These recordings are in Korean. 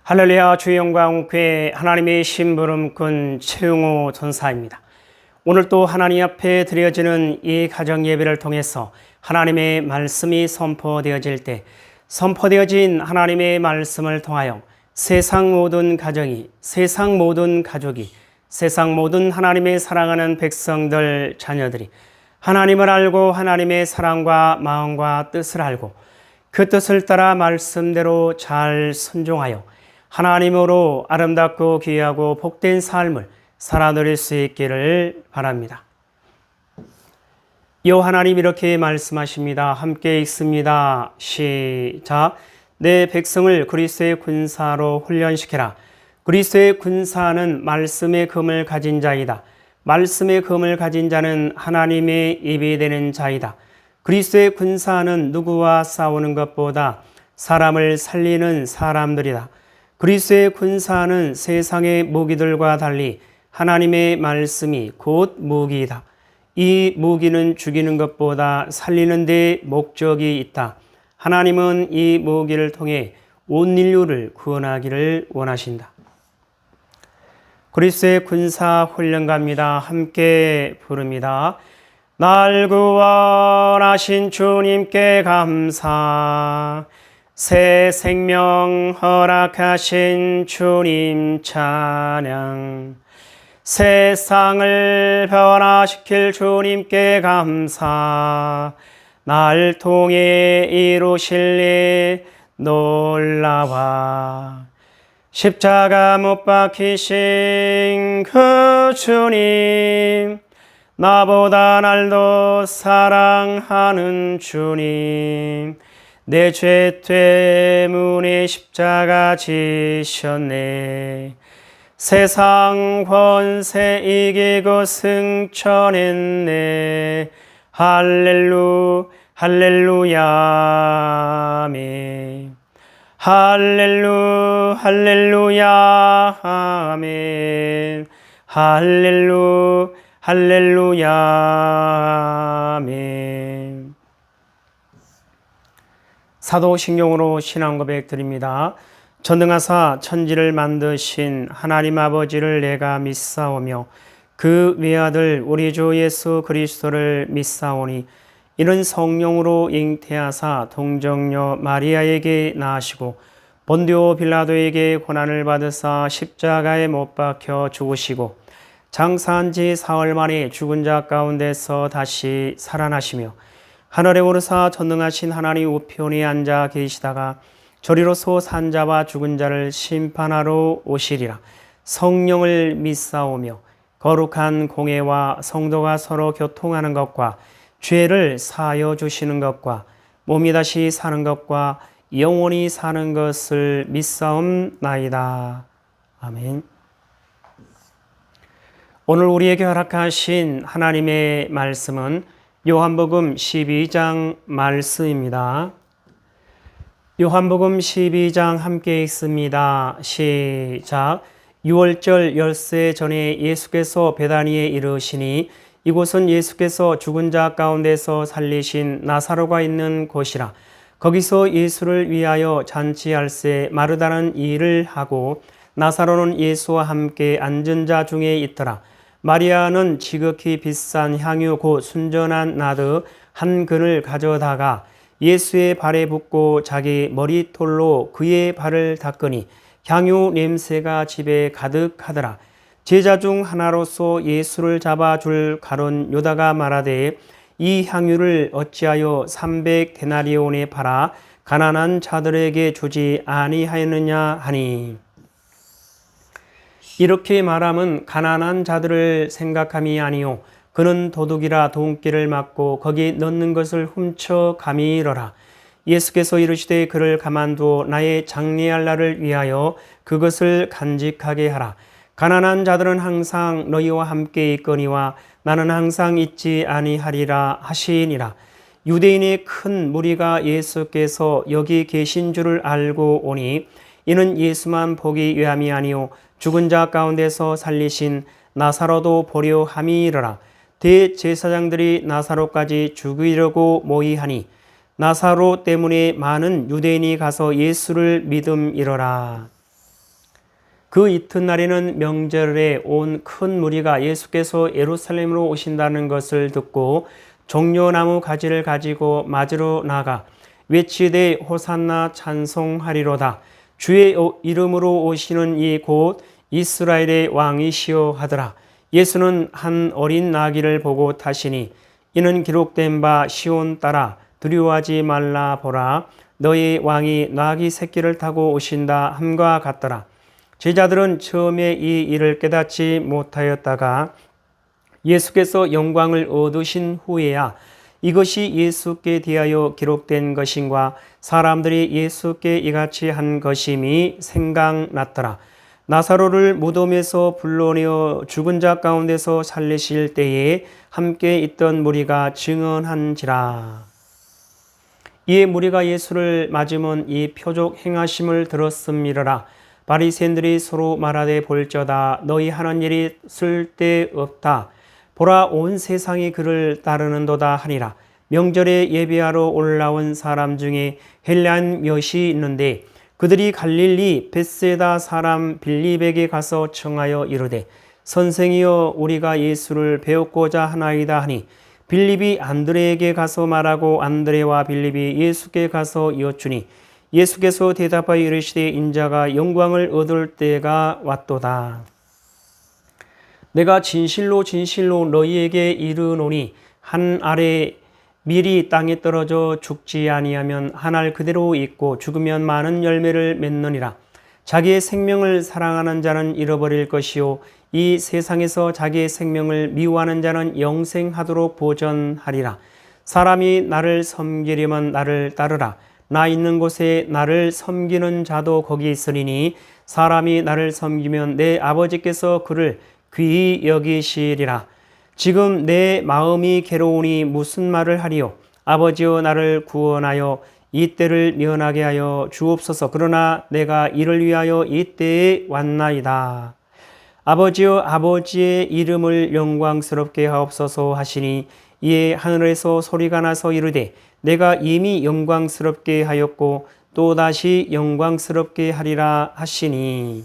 할렐루야. 주의 영광 교회 하나님의 심부름꾼 최용호 전사입니다. 오늘 또 하나님 앞에 드려지는 이 가정 예배를 통해서 하나님의 말씀이 선포되어질 때 선포되어진 하나님의 말씀을 통하여 세상 모든 가정이, 세상 모든 가족이, 세상 모든 하나님의 사랑하는 백성들, 자녀들이 하나님을 알고 하나님의 사랑과 마음과 뜻을 알고 그 뜻을 따라 말씀대로 잘 순종하여 하나님으로 아름답고 귀하고 복된 삶을 살아누릴 수 있기를 바랍니다. 여호와 하나님 이렇게 말씀하십니다. 함께 읽습니다. 시작. 내 백성을 그리스도의 군사로 훈련시키라. 그리스도의 군사는 말씀의 금을 가진 자이다. 말씀의 금을 가진 자는 하나님의 입이 되는 자이다. 그리스도의 군사는 누구와 싸우는 것보다 사람을 살리는 사람들이다. 그리스도의 군사는 세상의 무기들과 달리 하나님의 말씀이 곧 무기이다. 이 무기는 죽이는 것보다 살리는 데 목적이 있다. 하나님은 이 무기를 통해 온 인류를 구원하기를 원하신다. 그리스도의 군사 훈련가입니다. 함께 부릅니다. 날 구원하신 주님께 감사. 새 생명 허락하신 주님 찬양. 세상을 변화시킬 주님께 감사. 날 통해 이루실 일 놀라와. 십자가 못 박히신 그 주님, 나보다 날 더 사랑하는 주님, 내 죄 때문에 십자가 지셨네. 세상 권세 이기고 승천했네. 할렐루야 아멘. 할렐루야 아멘. 할렐루야 아멘. 사도신경으로 신앙 고백 드립니다. 전능하사 천지를 만드신 하나님 아버지를 내가 믿사오며 그 외아들 우리 주 예수 그리스도를 믿사오니 이는 성령으로 잉태하사 동정녀 마리아에게 나으시고 본디오 빌라도에게 고난을 받으사 십자가에 못 박혀 죽으시고 장사한 지 사흘 만에 죽은 자 가운데서 다시 살아나시며 하늘에 오르사 전능하신 하나님 우편에 앉아 계시다가 저리로서 산 자와 죽은 자를 심판하러 오시리라. 성령을 믿사오며 거룩한 공회와 성도가 서로 교통하는 것과 죄를 사하여 주시는 것과 몸이 다시 사는 것과 영원히 사는 것을 믿사옵나이다. 아멘. 오늘 우리에게 허락하신 하나님의 말씀은 요한복음 12장 말씀입니다. 요한복음 12장 함께 읽습니다. 시작. 6월절 엿새 전에 예수께서 베다니에 이르시니 이곳은 예수께서 죽은 자 가운데서 살리신 나사로가 있는 곳이라. 거기서 예수를 위하여 잔치할새 마르다는 일을 하고 나사로는 예수와 함께 앉은 자 중에 있더라. 마리아는 지극히 비싼 향유 곧 순전한 나드 한 근을 가져다가 예수의 발에 붓고 자기 머리털로 그의 발을 닦으니 향유 냄새가 집에 가득하더라. 제자 중 하나로서 예수를 잡아줄 가룟 유다가 말하되 이 향유를 어찌하여 300데나리온에 팔아 가난한 자들에게 주지 아니하였느냐 하니, 이렇게 말함은 가난한 자들을 생각함이 아니요 그는 도둑이라 돈길을 막고 거기 넣는 것을 훔쳐 가미이러라. 예수께서 이르시되 그를 가만두어 나의 장례할 날을 위하여 그것을 간직하게 하라. 가난한 자들은 항상 너희와 함께 있거니와 나는 항상 있지 아니하리라 하시니라. 유대인의 큰 무리가 예수께서 여기 계신 줄을 알고 오니 이는 예수만 보기 위함이 아니요 죽은 자 가운데서 살리신 나사로도 보려 함이니라. 대제사장들이 나사로까지 죽이려고 모의하니 나사로 때문에 많은 유대인이 가서 예수를 믿음이러라. 그 이튿날에는 명절에 온 큰 무리가 예수께서 예루살렘으로 오신다는 것을 듣고 종려나무 가지를 가지고 맞으러 나가 외치되 호산나 찬송하리로다. 주의 이름으로 오시는 이 곧 이스라엘의 왕이시여 하더라. 예수는 한 어린 나귀를 보고 타시니 이는 기록된 바 시온 따라 두려워하지 말라 보라. 너희 왕이 나귀 새끼를 타고 오신다 함과 같더라. 제자들은 처음에 이 일을 깨닫지 못하였다가 예수께서 영광을 얻으신 후에야 이것이 예수께 대하여 기록된 것인가 사람들이 예수께 이같이 한 것임이 생각났더라. 나사로를 무덤에서 불러내어 죽은 자 가운데서 살리실 때에 함께 있던 무리가 증언한지라. 이에 무리가 예수를 맞으면 이 표적 행하심을 들었음이러라. 바리새인들이 서로 말하되 볼저다 너희 하는 일이 쓸데없다. 보라 온 세상이 그를 따르는도다 하니라. 명절에 예배하러 올라온 사람 중에 헬라인 몇이 있는데 그들이 갈릴리 벳세다 사람 빌립에게 가서 청하여 이르되 선생이여 우리가 예수를 배우고자 하나이다 하니 빌립이 안드레에게 가서 말하고 안드레와 빌립이 예수께 가서 여쭈니 예수께서 대답하여 이르시되 인자가 영광을 얻을 때가 왔도다. 내가 진실로 진실로 너희에게 이르노니 한 알에 밀이 땅에 떨어져 죽지 아니하면 한 알 그대로 있고 죽으면 많은 열매를 맺느니라. 자기의 생명을 사랑하는 자는 잃어버릴 것이요 이 세상에서 자기의 생명을 미워하는 자는 영생하도록 보전하리라. 사람이 나를 섬기려면 나를 따르라. 나 있는 곳에 나를 섬기는 자도 거기 있으리니 사람이 나를 섬기면 내 아버지께서 그를 귀히 여기시리라. 지금 내 마음이 괴로우니 무슨 말을 하리요. 아버지여 나를 구원하여 이 때를 면하게 하여 주옵소서. 그러나 내가 이를 위하여 이 때에 왔나이다. 아버지여 아버지의 이름을 영광스럽게 하옵소서 하시니 이에 하늘에서 소리가 나서 이르되 내가 이미 영광스럽게 하였고 또다시 영광스럽게 하리라 하시니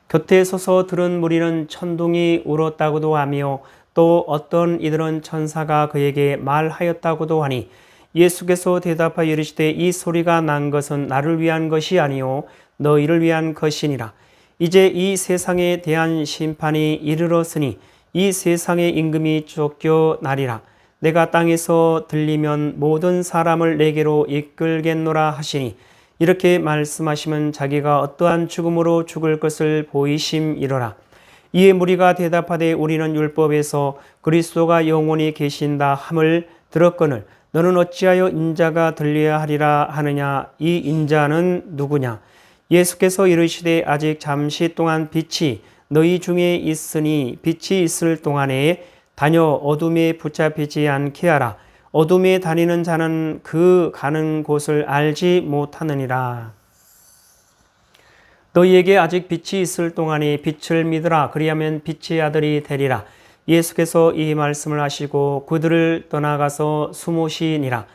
곁에 서서 들은 무리는 천둥이 울었다고도 하며 또 어떤 이들은 천사가 그에게 말하였다고도 하니 예수께서 대답하여 이르시되 이 소리가 난 것은 나를 위한 것이 아니요 너희를 위한 것이니라. 이제 이 세상에 대한 심판이 이르렀으니 이 세상의 임금이 쫓겨나리라. 내가 땅에서 들리면 모든 사람을 내게로 이끌겠노라 하시니 이렇게 말씀하시면 자기가 어떠한 죽음으로 죽을 것을 보이심이로라. 이에 무리가 대답하되 우리는 율법에서 그리스도가 영원히 계신다 함을 들었거늘 너는 어찌하여 인자가 들려야 하리라 하느냐. 이 인자는 누구냐. 예수께서 이르시되 아직 잠시 동안 빛이 너희 중에 있으니 빛이 있을 동안에 다녀 어둠에 붙잡히지 않게 하라. 어둠에 다니는 자는 그 가는 곳을 알지 못하느니라. 너희에게 아직 빛이 있을 동안에 빛을 믿으라. 그리하면 빛의 아들이 되리라. 예수께서 이 말씀을 하시고 그들을 떠나가서 숨으시니라.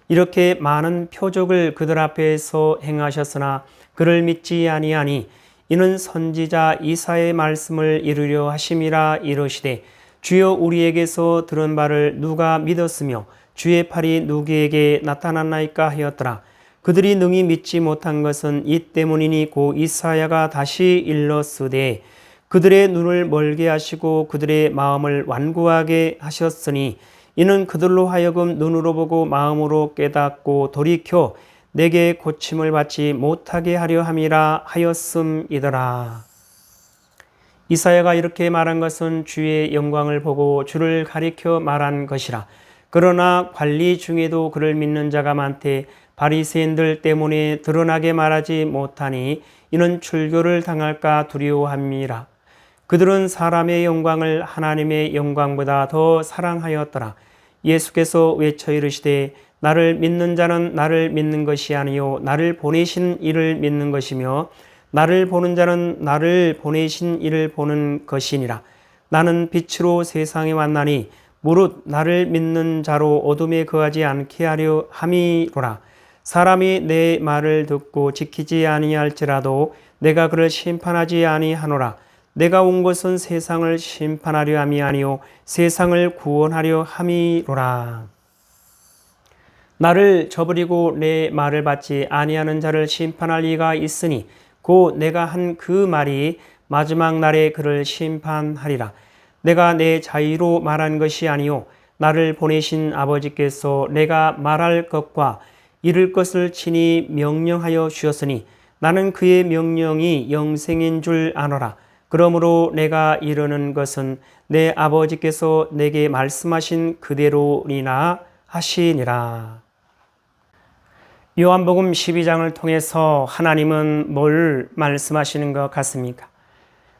이렇게 많은 표적을 그들 앞에서 행하셨으나 그를 믿지 아니하니 이는 선지자 이사의 말씀을 이루려 하심이라. 이르시되 주여 우리에게서 들은 바를 누가 믿었으며 주의 팔이 누구에게 나타났나이까 하였더라. 그들이 능히 믿지 못한 것은 이 때문이니 고 이사야가 다시 일렀으되 그들의 눈을 멀게 하시고 그들의 마음을 완고하게 하셨으니 이는 그들로 하여금 눈으로 보고 마음으로 깨닫고 돌이켜 내게 고침을 받지 못하게 하려 함이라 하였음이더라. 이사야가 이렇게 말한 것은 주의 영광을 보고 주를 가리켜 말한 것이라. 그러나 관리 중에도 그를 믿는 자가 많되 바리새인들 때문에 드러나게 말하지 못하니 이는 출교를 당할까 두려워함이라. 그들은 사람의 영광을 하나님의 영광보다 더 사랑하였더라. 예수께서 외쳐 이르시되 나를 믿는 자는 나를 믿는 것이 아니요 나를 보내신 이를 믿는 것이며 나를 보는 자는 나를 보내신 이를 보는 것이니라. 나는 빛으로 세상에 왔나니 무릇 나를 믿는 자로 어둠에 거하지 않게 하려 함이로라. 사람이 내 말을 듣고 지키지 아니할지라도 내가 그를 심판하지 아니하노라. 내가 온 것은 세상을 심판하려 함이 아니요 세상을 구원하려 함이로라. 나를 저버리고 내 말을 받지 아니하는 자를 심판할 리가 있으니 곧 내가 한 그 말이 마지막 날에 그를 심판하리라. 내가 내 자의로 말한 것이 아니요 나를 보내신 아버지께서 내가 말할 것과 이룰 것을 친히 명령하여 주셨으니 나는 그의 명령이 영생인 줄 아노라. 그러므로 내가 이르는 것은 내 아버지께서 내게 말씀하신 그대로니라 하시니라. 요한복음 12장을 통해서 하나님은 뭘 말씀하시는 것 같습니까?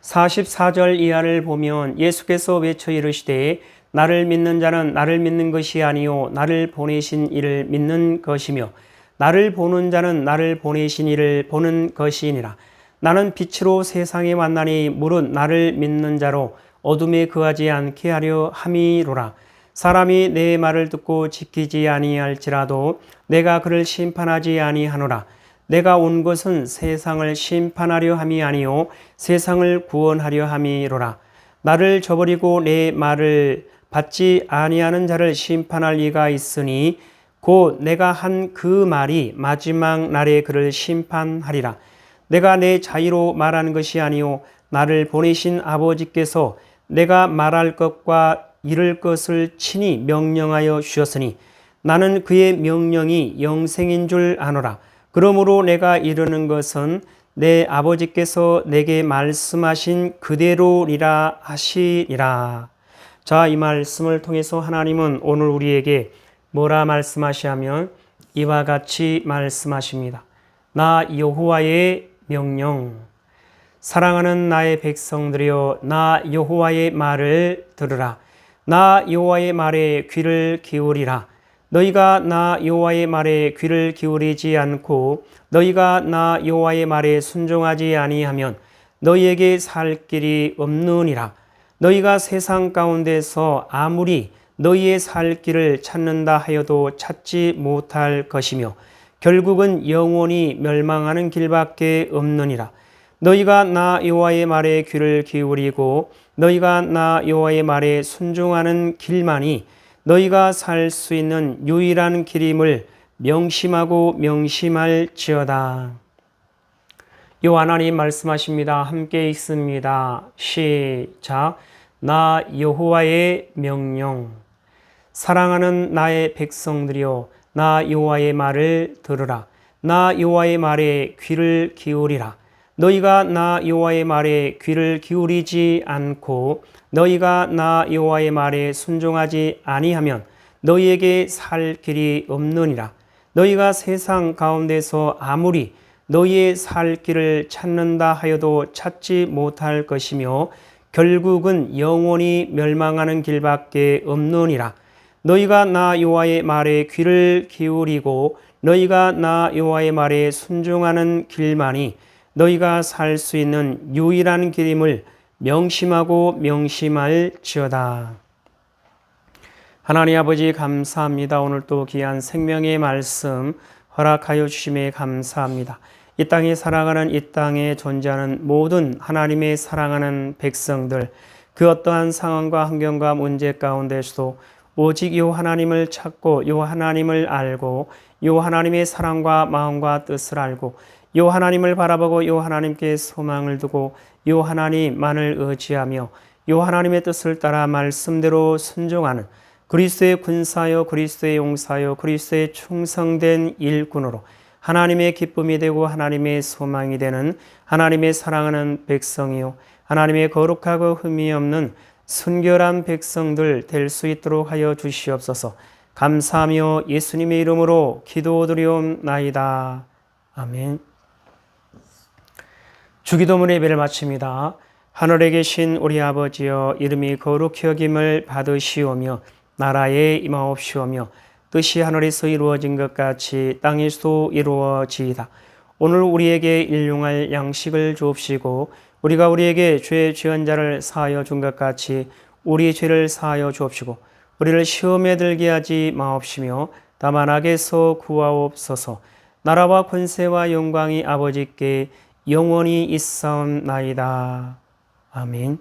44절 이하를 보면 예수께서 외쳐 이르시되 나를 믿는 자는 나를 믿는 것이 아니요 나를 보내신 이를 믿는 것이며 나를 보는 자는 나를 보내신 이를 보는 것이니라. 나는 빛으로 세상에 왔나니 무릇 나를 믿는 자로 어둠에 거하지 않게 하려 함이로라. 사람이 내 말을 듣고 지키지 아니할지라도 내가 그를 심판하지 아니하노라. 내가 온 것은 세상을 심판하려 함이 아니요 세상을 구원하려 함이로라. 나를 저버리고 내 말을 받지 아니하는 자를 심판할 리가 있으니 곧 내가 한 그 말이 마지막 날에 그를 심판하리라. 내가 내 자의로 말하는 것이 아니요 나를 보내신 아버지께서 내가 말할 것과 이룰 것을 친히 명령하여 주셨으니 나는 그의 명령이 영생인 줄 아노라. 그러므로 내가 이르는 것은 내 아버지께서 내게 말씀하신 그대로리라 하시리라. 자, 이 말씀을 통해서 하나님은 오늘 우리에게 뭐라 말씀하시냐면 이와 같이 말씀하십니다. 나 여호와의 명령, 사랑하는 나의 백성들이여 나 여호와의 말을 들으라. 나 여호와의 말에 귀를 기울이라. 너희가 나 여호와의 말에 귀를 기울이지 않고 너희가 나 여호와의 말에 순종하지 아니하면 너희에게 살 길이 없느니라. 너희가 세상 가운데서 아무리 너희의 살 길을 찾는다 하여도 찾지 못할 것이며 결국은 영원히 멸망하는 길밖에 없느니라. 너희가 나 여호와의 말에 귀를 기울이고 너희가 나 여호와의 말에 순종하는 길만이 너희가 살 수 있는 유일한 길임을 명심하고 명심할지어다. 요 하나님 말씀하십니다. 함께 읽습니다. 시작. 나 여호와의 명령, 사랑하는 나의 백성들이여 나 여호와의 말을 들으라. 나 여호와의 말에 귀를 기울이라. 너희가 나 여호와의 말에 귀를 기울이지 않고 너희가 나 여호와의 말에 순종하지 아니하면 너희에게 살 길이 없느니라. 너희가 세상 가운데서 아무리 너희의 살 길을 찾는다 하여도 찾지 못할 것이며 결국은 영원히 멸망하는 길밖에 없느니라. 너희가 나 여호와의 말에 귀를 기울이고 너희가 나 여호와의 말에 순종하는 길만이 너희가 살 수 있는 유일한 길임을 명심하고 명심할지어다. 하나님 아버지 감사합니다. 오늘 또 귀한 생명의 말씀 허락하여 주심에 감사합니다. 이 땅에 살아가는 이 땅에 존재하는 모든 하나님의 사랑하는 백성들, 그 어떠한 상황과 환경과 문제 가운데서도 오직 요 하나님을 찾고 요 하나님을 알고 요 하나님의 사랑과 마음과 뜻을 알고 요 하나님을 바라보고 요 하나님께 소망을 두고 요 하나님만을 의지하며 요 하나님의 뜻을 따라 말씀대로 순종하는 그리스도의 군사요 그리스도의 용사요 그리스도의 충성된 일꾼으로 하나님의 기쁨이 되고 하나님의 소망이 되는 하나님의 사랑하는 백성이요 하나님의 거룩하고 흠이 없는 순결한 백성들 될 수 있도록 하여 주시옵소서. 감사하며 예수님의 이름으로 기도드리옵나이다. 아멘. 주기도문 예배를 마칩니다. 하늘에 계신 우리 아버지여, 이름이 거룩히 여김을 받으시오며 나라에 임하옵시오며 뜻이 하늘에서 이루어진 것 같이 땅에서도 이루어지이다. 오늘 우리에게 일용할 양식을 주옵시고 우리가 우리에게 죄 지은 자를 사하여 준 것 같이 우리의 죄를 사하여 주옵시고 우리를 시험에 들게 하지 마옵시며 다만 악에서 구하옵소서. 나라와 권세와 영광이 아버지께 영원히 있사옵나이다. 아멘.